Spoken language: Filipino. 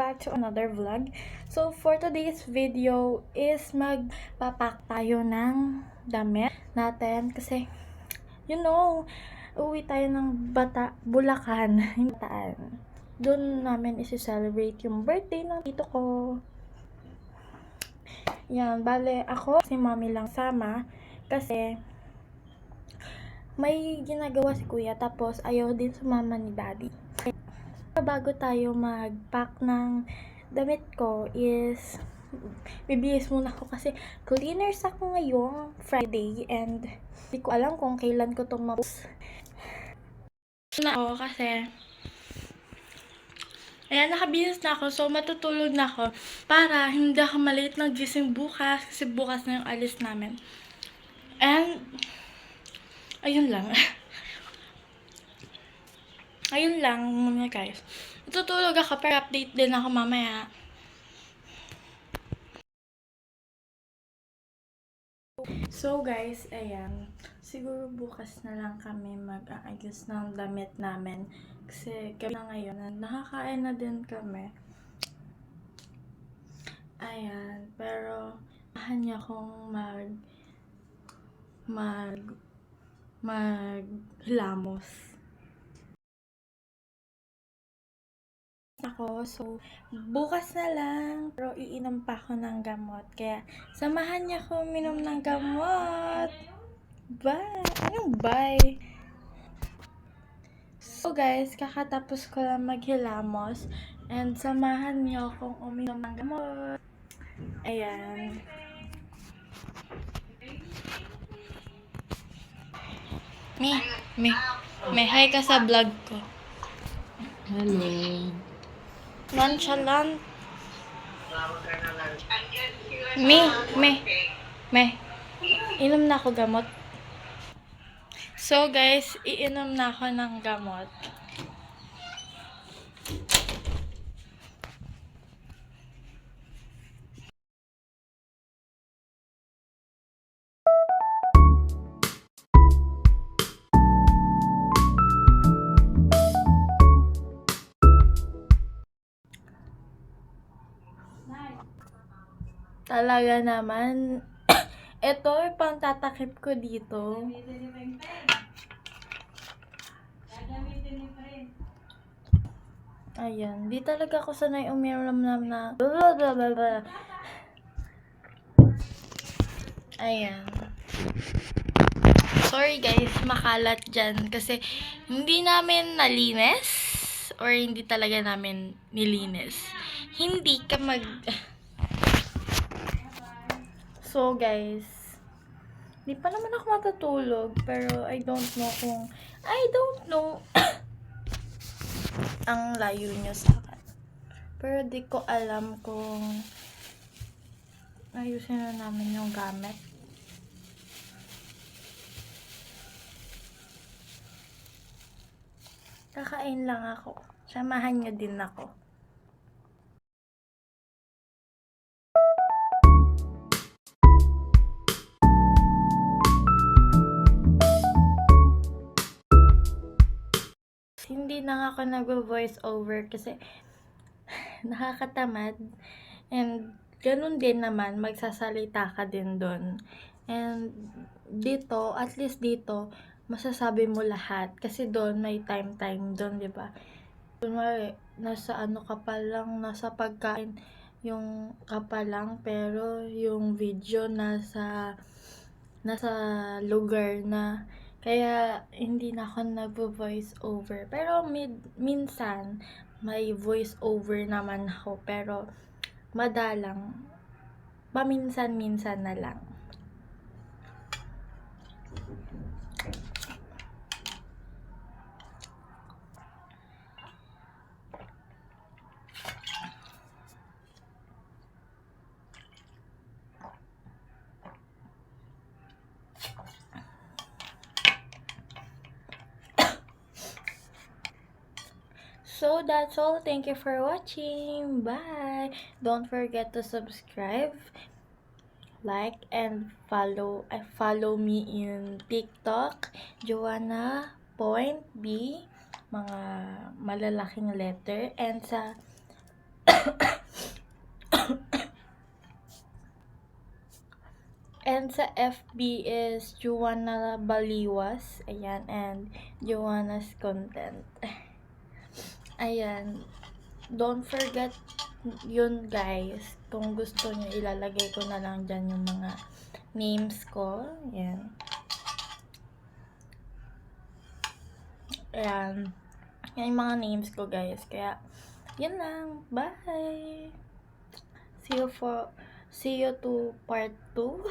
back to another vlog. So for today's video is magpapak tayo ng damit natin kasi uwi tayo ng Bulacan, Bataan. Doon namin isi-celebrate yung birthday ng tito ko. Yan, bale ako si mommy lang sama kasi may ginagawa si kuya tapos ayaw din sumama ni daddy. Bago tayo mag-pack ng damit ko is bibihis muna ako kasi cleaners ako ngayong Friday and hindi ko alam kung kailan ko itong ma-post na ako kasi ayan, nakabihis na ako so matutulog na ako para hindi ako malate ng gising bukas kasi bukas na yung alis namin and ayun lang. Ayun lang muna guys. Tutulog ako pero update din ako mamaya. So guys, ayan. Siguro bukas na lang kami mag-aayos ng damit namin. Kasi kami na ngayon, nakakain na din kami. Ayan. Pero, ahan niya akong maghilamos. Ako, so bukas na lang pero iinom pa ako ng gamot kaya samahan niya ako minom ng gamot. Bye! Anong bye? So guys, kakatapos ko lang maghilamos and samahan niyo akong uminom ng gamot. Ayan. May hi ka sa vlog ko. Hello. Nonchalant. Inom na ako gamot. So guys, iinom na ako ng gamot. Talaga naman. Ito, pang tatakip ko dito. Ayan. Di talaga ako sanay umiram na blablabla. Ayan. Sorry guys, makalat dyan. Kasi hindi namin nalinis. Or hindi talaga namin nilinis. Hindi ka So guys, di pa naman ako matutulog, pero I don't know ang layo nyo sa akin. Pero di ko alam kung ayusin na namin yung gamit. Kakain lang ako. Samahan nyo din ako. Hindi na ako nag-voice over kasi nakakatamad and ganun din naman magsasalita ka din doon and dito, at least dito masasabi mo lahat kasi doon may time doon, di ba? Kunwari, nasa ano ka pa lang, nasa pagkain yung ka pa lang pero yung video nasa lugar na. Kaya, hindi na ako nagvo-voice over. Pero, minsan, may voice over naman ako. Pero, madalang. Paminsan-minsan na lang. So, that's all. Thank you for watching. Bye! Don't forget to subscribe, like, and follow me in TikTok, Joanna.B, mga malalaking letter, and sa And sa FB is Juana Baliwas. Ayan. And Juana's Content. Ayan. Don't forget yun, guys. Kung gusto nyo, ilalagay ko na lang dyan yung mga names ko. Ayan. Ayan. Yan yung mga names ko, guys. Kaya, yun lang. Bye! See you to part 2.